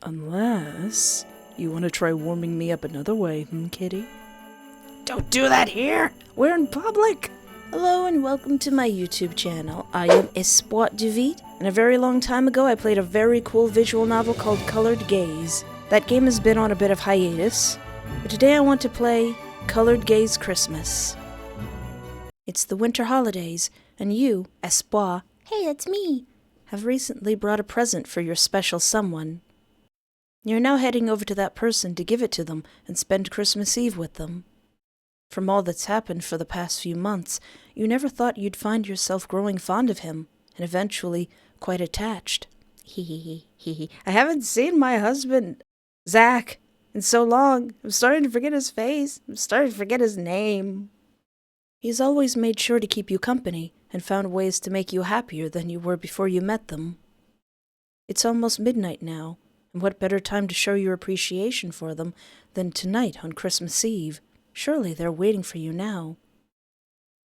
Unless you want to try warming me up another way, kitty? Don't do that here! We're in public! Hello and welcome to my YouTube channel. I am Espoir Duvit, and a very long time ago I played a very cool visual novel called Colored Gaze. That game has been on a bit of hiatus, but today I want to play Colored Gaze Christmas. It's the winter holidays, and you, Espoir, hey, that's me, have recently brought a present for your special someone. You're now heading over to that person to give it to them and spend Christmas Eve with them. From all that's happened for the past few months, you never thought you'd find yourself growing fond of him, and eventually quite attached. I haven't seen my husband, Zach, in so long. I'm starting to forget his face. I'm starting to forget his name. He's always made sure to keep you company and found ways to make you happier than you were before you met them. It's almost midnight now, and what better time to show your appreciation for them than tonight on Christmas Eve? Surely they're waiting for you now.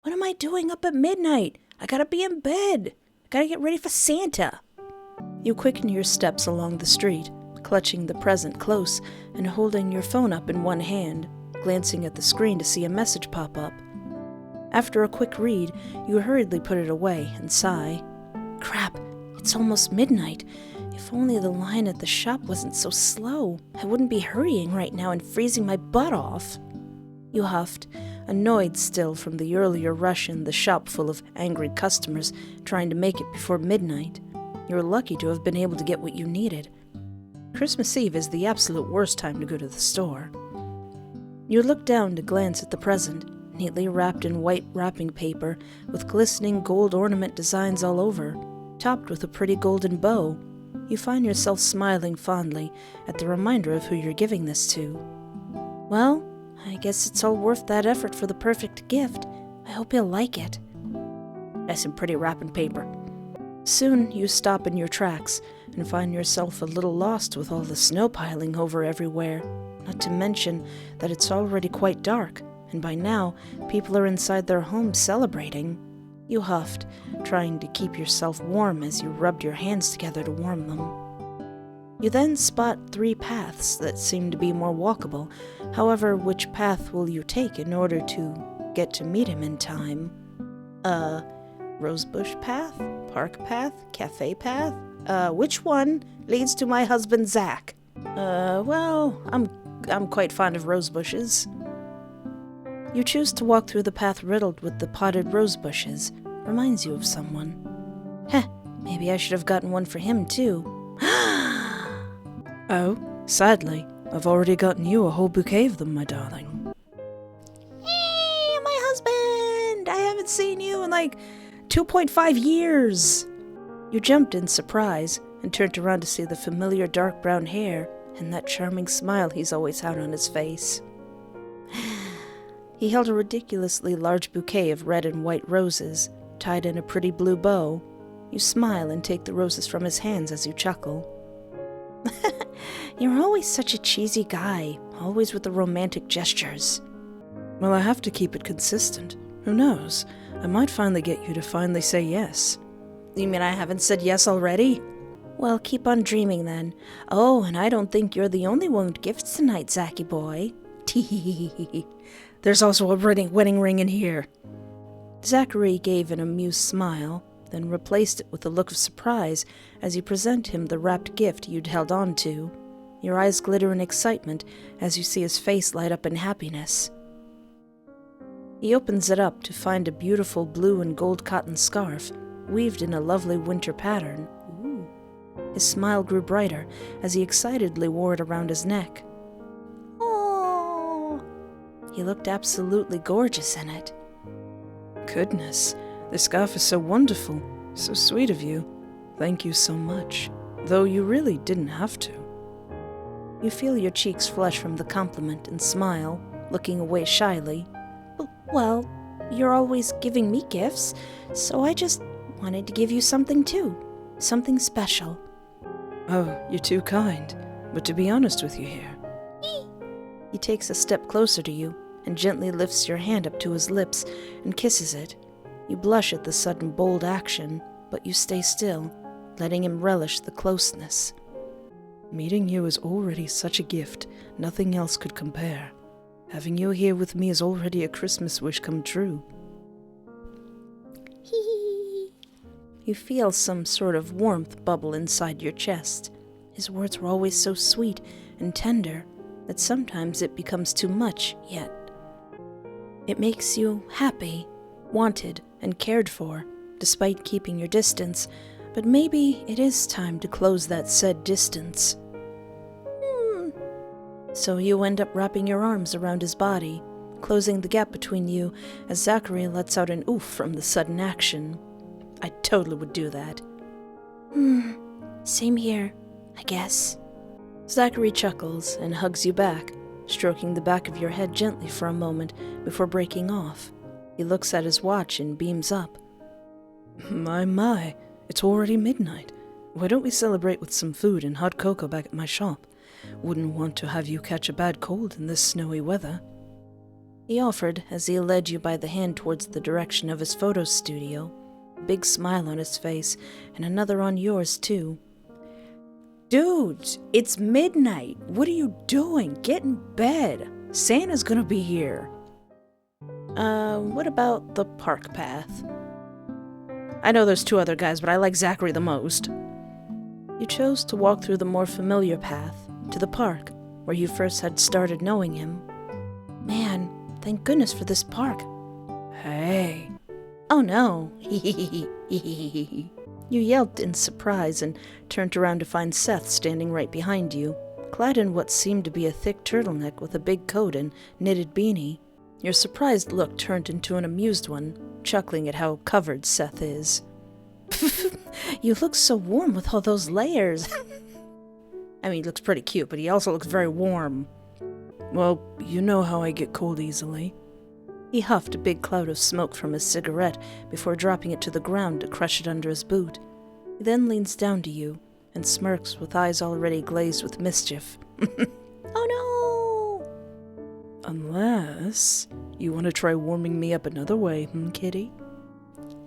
What am I doing up at midnight? I gotta be in bed. I gotta get ready for Santa. You quicken your steps along the street, clutching the present close and holding your phone up in one hand, glancing at the screen to see a message pop up. After a quick read, you hurriedly put it away and sigh. Crap, it's almost midnight. If only the line at the shop wasn't so slow, I wouldn't be hurrying right now and freezing my butt off. You huffed, annoyed still from the earlier rush in the shop full of angry customers trying to make it before midnight. You're lucky to have been able to get what you needed. Christmas Eve is the absolute worst time to go to the store. You look down to glance at the present, neatly wrapped in white wrapping paper with glistening gold ornament designs all over, topped with a pretty golden bow. You find yourself smiling fondly at the reminder of who you're giving this to. Well, I guess it's all worth that effort for the perfect gift. I hope he'll like it. That's some pretty wrapping paper. Soon you stop in your tracks and find yourself a little lost with all the snow piling over everywhere, not to mention that it's already quite dark, and by now people are inside their homes celebrating. You huffed, trying to keep yourself warm as you rubbed your hands together to warm them. You then spot 3 paths that seem to be more walkable. However, which path will you take in order to get to meet him in time? Rosebush path? Park path? Cafe path? Which one leads to my husband Zach? Well, I'm quite fond of rose bushes. You choose to walk through the path riddled with the potted rose bushes. Reminds you of someone. Maybe I should have gotten one for him too. Oh, sadly, I've already gotten you a whole bouquet of them, my darling. Hey, my husband! I haven't seen you in like 2.5 years. You jumped in surprise and turned around to see the familiar dark brown hair and that charming smile he's always had on his face. He held a ridiculously large bouquet of red and white roses, tied in a pretty blue bow. You smile and take the roses from his hands as you chuckle. You're always such a cheesy guy, always with the romantic gestures. Well, I have to keep it consistent. Who knows? I might finally get you to finally say yes. You mean I haven't said yes already? Well, keep on dreaming then. Oh, and I don't think you're the only one with gifts tonight, Zachy boy. Tee. There's also a wedding ring in here. Zachary gave an amused smile, then replaced it with a look of surprise as you present him the wrapped gift you'd held on to. Your eyes glitter in excitement as you see his face light up in happiness. He opens it up to find a beautiful blue and gold cotton scarf, weaved in a lovely winter pattern. Ooh. His smile grew brighter as he excitedly wore it around his neck. Oh! He looked absolutely gorgeous in it. Goodness, this scarf is so wonderful, so sweet of you. Thank you so much, though you really didn't have to. You feel your cheeks flush from the compliment and smile, looking away shyly. Well, you're always giving me gifts, so I just wanted to give you something too. Something special. Oh, you're too kind, but to be honest with you here. He takes a step closer to you and gently lifts your hand up to his lips and kisses it. You blush at the sudden bold action, but you stay still, letting him relish the closeness. Meeting you is already such a gift, nothing else could compare. Having you here with me is already a Christmas wish come true. Hee. You feel some sort of warmth bubble inside your chest. His words were always so sweet and tender that sometimes it becomes too much, yet it makes you happy, wanted, and cared for, despite keeping your distance. But maybe it is time to close that said distance. So you end up wrapping your arms around his body, closing the gap between you as Zachary lets out an oof from the sudden action. I totally would do that. Same here, I guess. Zachary chuckles and hugs you back, stroking the back of your head gently for a moment before breaking off. He looks at his watch and beams up. My, it's already midnight. Why don't we celebrate with some food and hot cocoa back at my shop? Wouldn't want to have you catch a bad cold in this snowy weather. He offered as he led you by the hand towards the direction of his photo studio, a big smile on his face and another on yours too. Dude, it's midnight. What are you doing? Get in bed. Santa's gonna be here. What about the park path? I know there's two other guys, but I like Zachary the most. You chose to walk through the more familiar path to the park, where you first had started knowing him. Man, thank goodness for this park. Hey. Oh no. You yelped in surprise and turned around to find Seth standing right behind you, clad in what seemed to be a thick turtleneck with a big coat and knitted beanie. Your surprised look turned into an amused one, chuckling at how covered Seth is. You look so warm with all those layers. I mean, he looks pretty cute, but he also looks very warm. Well, you know how I get cold easily. He huffed a big cloud of smoke from his cigarette before dropping it to the ground to crush it under his boot. He then leans down to you and smirks with eyes already glazed with mischief. Oh no! Unless you want to try warming me up another way, kitty?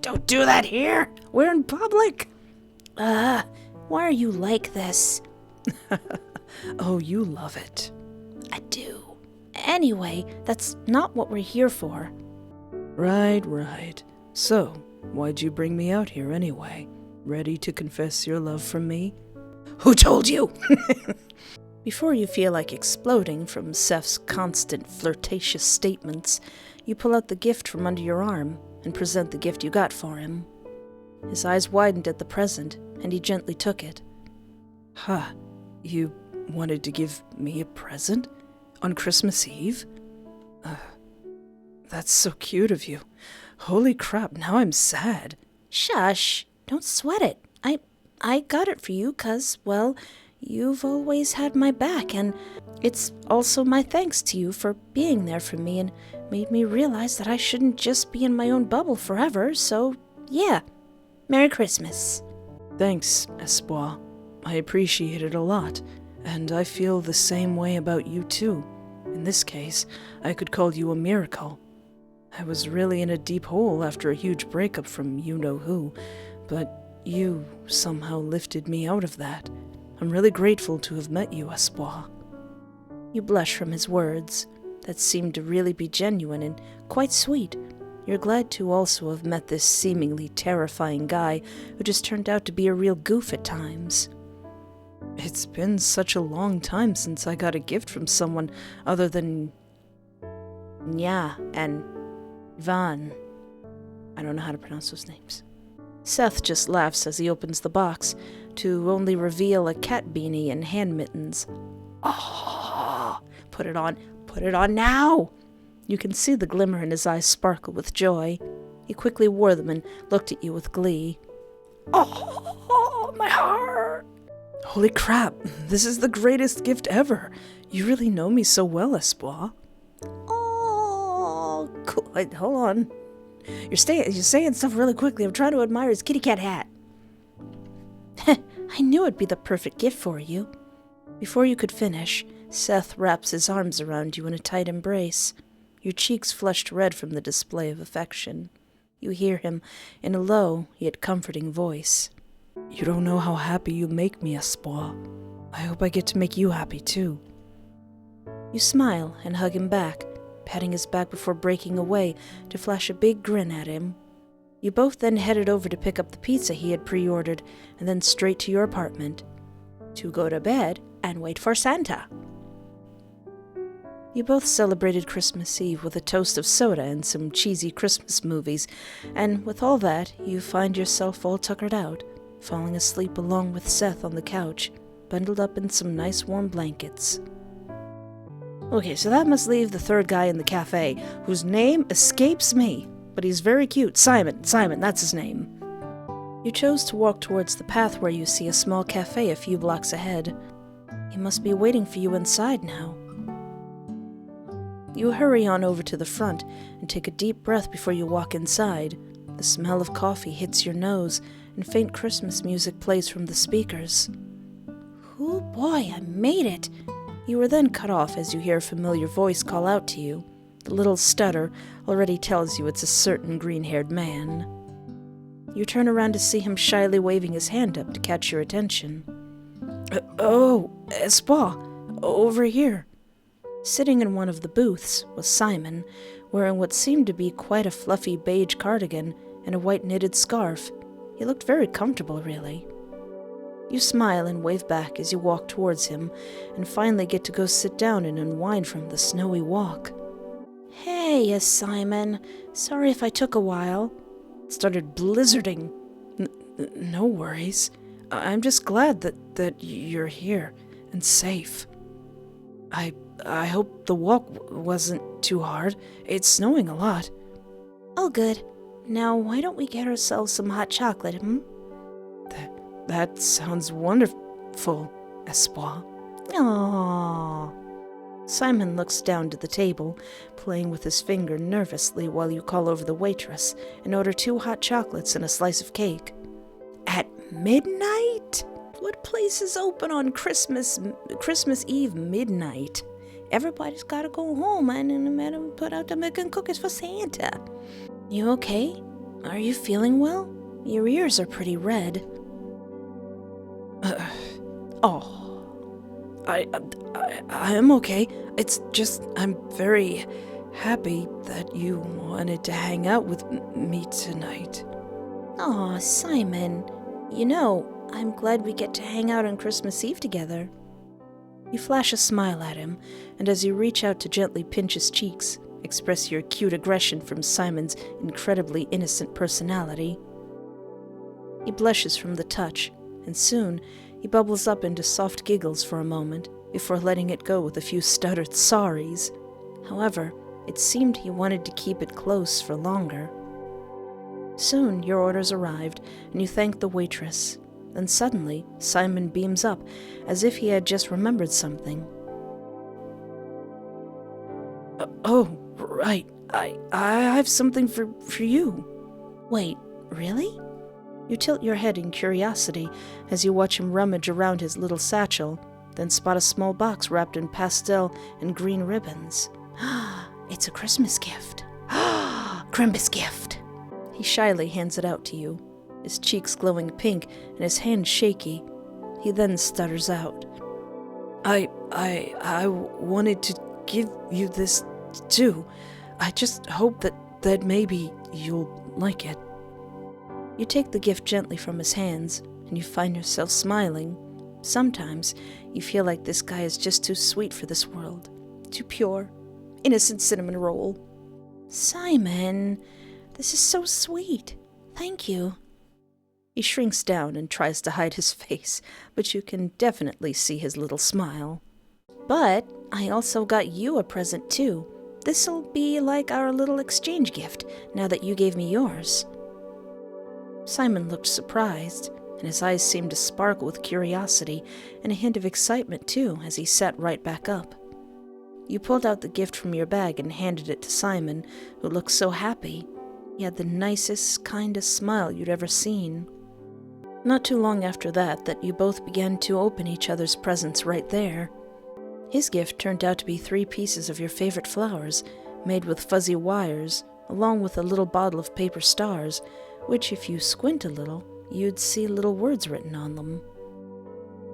Don't do that here! We're in public! Why are you like this? Oh, you love it. I do. Anyway, that's not what we're here for. Right. So, why'd you bring me out here anyway? Ready to confess your love for me? Who told you? Before you feel like exploding from Seth's constant flirtatious statements, you pull out the gift from under your arm and present the gift you got for him. His eyes widened at the present, and he gently took it. You wanted to give me a present? On Christmas Eve? That's so cute of you. Holy crap, now I'm sad. Shush, don't sweat it. I got it for you 'cause, well, you've always had my back, and it's also my thanks to you for being there for me and made me realize that I shouldn't just be in my own bubble forever, so yeah. Merry Christmas. Thanks, Espoir. I appreciate it a lot, and I feel the same way about you too. In this case, I could call you a miracle. I was really in a deep hole after a huge breakup from you-know-who, but you somehow lifted me out of that. I'm really grateful to have met you, Espoir. You blush from his words, that seemed to really be genuine and quite sweet. You're glad to also have met this seemingly terrifying guy who just turned out to be a real goof at times. It's been such a long time since I got a gift from someone other than Nya and Van. I don't know how to pronounce those names. Seth just laughs as he opens the box, to only reveal a cat beanie and hand mittens. Oh, put it on now! You can see the glimmer in his eyes sparkle with joy. He quickly wore them and looked at you with glee. Oh, my heart! Holy crap, this is the greatest gift ever. You really know me so well, Espoir. Oh, cool. Wait, hold on. You're saying stuff really quickly. I'm trying to admire his kitty cat hat. I knew it'd be the perfect gift for you. Before you could finish, Seth wraps his arms around you in a tight embrace. Your cheeks flushed red from the display of affection. You hear him in a low yet comforting voice. You don't know how happy you make me, Espoir. I hope I get to make you happy too. You smile and hug him back, patting his back before breaking away to flash a big grin at him. You both then headed over to pick up the pizza he had pre-ordered and then straight to your apartment to go to bed and wait for Santa. You both celebrated Christmas Eve with a toast of soda and some cheesy Christmas movies, and with all that, you find yourself all tuckered out, falling asleep along with Seth on the couch, bundled up in some nice warm blankets. Okay, so that must leave the third guy in the cafe, whose name escapes me, but he's very cute. Simon, that's his name. You chose to walk towards the path where you see a small cafe a few blocks ahead. He must be waiting for you inside now. You hurry on over to the front and take a deep breath before you walk inside. The smell of coffee hits your nose, and faint Christmas music plays from the speakers. Oh boy, I made it! You are then cut off as you hear a familiar voice call out to you. The little stutter already tells you it's a certain green-haired man. You turn around to see him shyly waving his hand up to catch your attention. Oh, Espoir, over here. Sitting in one of the booths was Simon, wearing what seemed to be quite a fluffy beige cardigan and a white knitted scarf. He looked very comfortable, really. You smile and wave back as you walk towards him, and finally get to go sit down and unwind from the snowy walk. Hey, Simon. Sorry if I took a while. It started blizzarding. No worries. I'm just glad that you're here and safe. I hope the walk wasn't too hard. It's snowing a lot. All good. Now, why don't we get ourselves some hot chocolate, That sounds wonderful, Espoir. Aww. Simon looks down to the table, playing with his finger nervously while you call over the waitress and order 2 hot chocolates and a slice of cake. At midnight? What place is open on Christmas Eve midnight? Everybody's gotta go home and put out the milk and cookies for Santa. You okay? Are you feeling well? Your ears are pretty red. I'm okay. It's just I'm very happy that you wanted to hang out with me tonight. Aw, Simon. You know, I'm glad we get to hang out on Christmas Eve together. You flash a smile at him, and as you reach out to gently pinch his cheeks, express your cute aggression from Simon's incredibly innocent personality. He blushes from the touch, and soon he bubbles up into soft giggles for a moment before letting it go with a few stuttered sorries. However, it seemed he wanted to keep it close for longer. Soon your orders arrived, and you thanked the waitress. Then suddenly, Simon beams up, as if he had just remembered something. Oh, right. I have something for you. Wait, really? You tilt your head in curiosity as you watch him rummage around his little satchel, then spot a small box wrapped in pastel and green ribbons. It's a Christmas gift. Christmas gift. He shyly hands it out to you, his cheeks glowing pink and his hand shaky. He then stutters out. I wanted to give you this too. I just hope that maybe you'll like it. You take the gift gently from his hands, and you find yourself smiling. Sometimes you feel like this guy is just too sweet for this world. Too pure. Innocent cinnamon roll. Simon, this is so sweet. Thank you. He shrinks down and tries to hide his face, but you can definitely see his little smile. But I also got you a present too. This'll be like our little exchange gift, now that you gave me yours. Simon looked surprised, and his eyes seemed to sparkle with curiosity and a hint of excitement too as he sat right back up. You pulled out the gift from your bag and handed it to Simon, who looked so happy. He had the nicest, kindest smile you'd ever seen. Not too long after that you both began to open each other's presents right there. His gift turned out to be 3 pieces of your favorite flowers, made with fuzzy wires, along with a little bottle of paper stars, which, if you squint a little, you'd see little words written on them.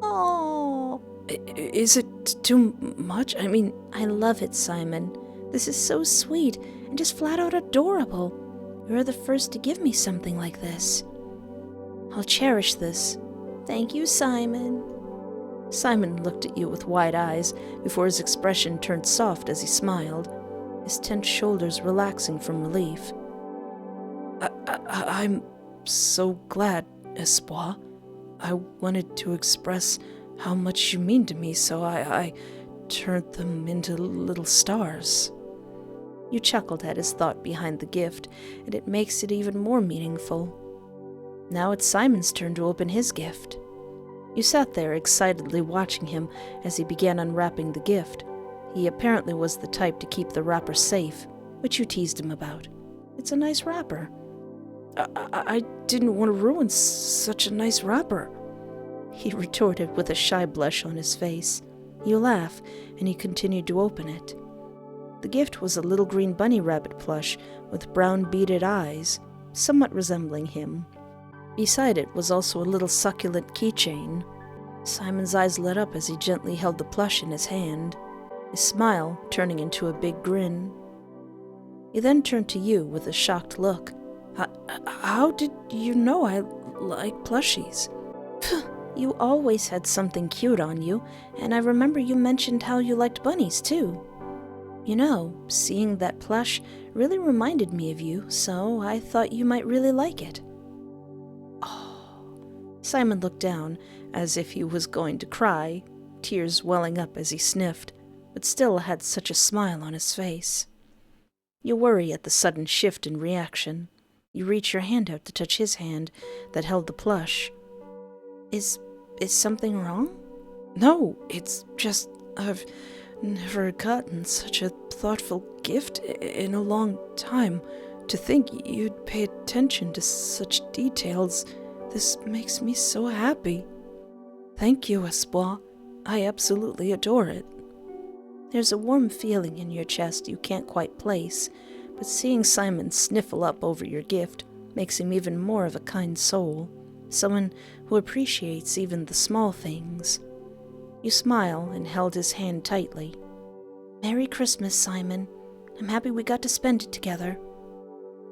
Oh, Is it too much? I mean, I love it, Simon. This is so sweet and just flat out adorable. You're the first to give me something like this. I'll cherish this. Thank you, Simon. Simon looked at you with wide eyes before his expression turned soft as he smiled, his tense shoulders relaxing from relief. I'm so glad, Espoir. I wanted to express how much you mean to me, so I turned them into little stars. You chuckled at his thought behind the gift, and it makes it even more meaningful. Now it's Simon's turn to open his gift. You sat there excitedly watching him as he began unwrapping the gift. He apparently was the type to keep the wrapper safe, which you teased him about. It's a nice wrapper. I didn't want to ruin such a nice wrapper, he retorted with a shy blush on his face. You laughed, and he continued to open it. The gift was a little green bunny rabbit plush with brown beaded eyes, somewhat resembling him. Beside it was also a little succulent keychain. Simon's eyes lit up as he gently held the plush in his hand, his smile turning into a big grin. He then turned to you with a shocked look. How did you know I like plushies? You always had something cute on you, and I remember you mentioned how you liked bunnies, too. You know, seeing that plush really reminded me of you, so I thought you might really like it. Oh. Simon looked down, as if he was going to cry, tears welling up as he sniffed, but still had such a smile on his face. You worry at the sudden shift in reaction. You reach your hand out to touch his hand that held the plush. Is something wrong? No, it's just I've never gotten such a thoughtful gift in a long time. To think you'd pay attention to such details, this makes me so happy. Thank you, Espoir. I absolutely adore it. There's a warm feeling in your chest you can't quite place, but seeing Simon sniffle up over your gift makes him even more of a kind soul, someone who appreciates even the small things. You smile and held his hand tightly. Merry Christmas, Simon. I'm happy we got to spend it together.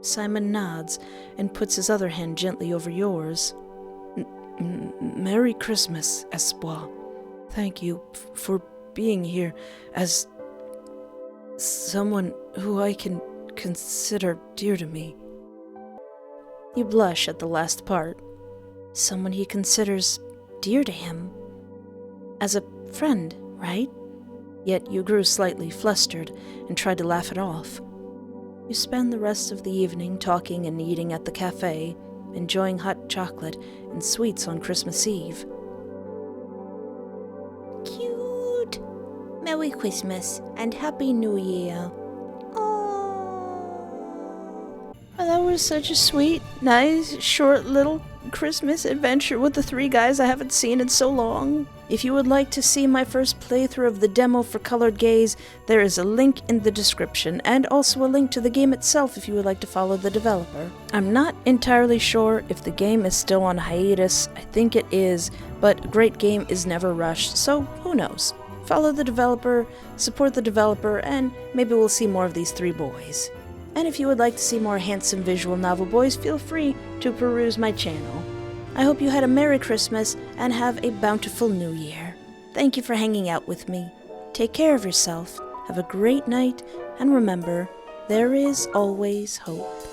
Simon nods and puts his other hand gently over yours. Merry Christmas, Espoir. Thank you for being here as someone who I can consider dear to me. You blush at the last part. Someone he considers dear to him. As a friend, right? Yet you grew slightly flustered and tried to laugh it off. You spend the rest of the evening talking and eating at the cafe, enjoying hot chocolate and sweets on Christmas Eve. Cute! Merry Christmas and Happy New Year. Oh, that was such a sweet, nice, short little Christmas adventure with the three guys I haven't seen in so long. If you would like to see my first playthrough of the demo for Colored Gaze, there is a link in the description, and also a link to the game itself if you would like to follow the developer. I'm not entirely sure if the game is still on hiatus. I think it is, but a great game is never rushed, so who knows. Follow the developer, support the developer, and maybe we'll see more of these three boys. And if you would like to see more handsome visual novel boys, feel free to peruse my channel. I hope you had a Merry Christmas and have a bountiful New Year. Thank you for hanging out with me. Take care of yourself, have a great night, and remember, there is always hope.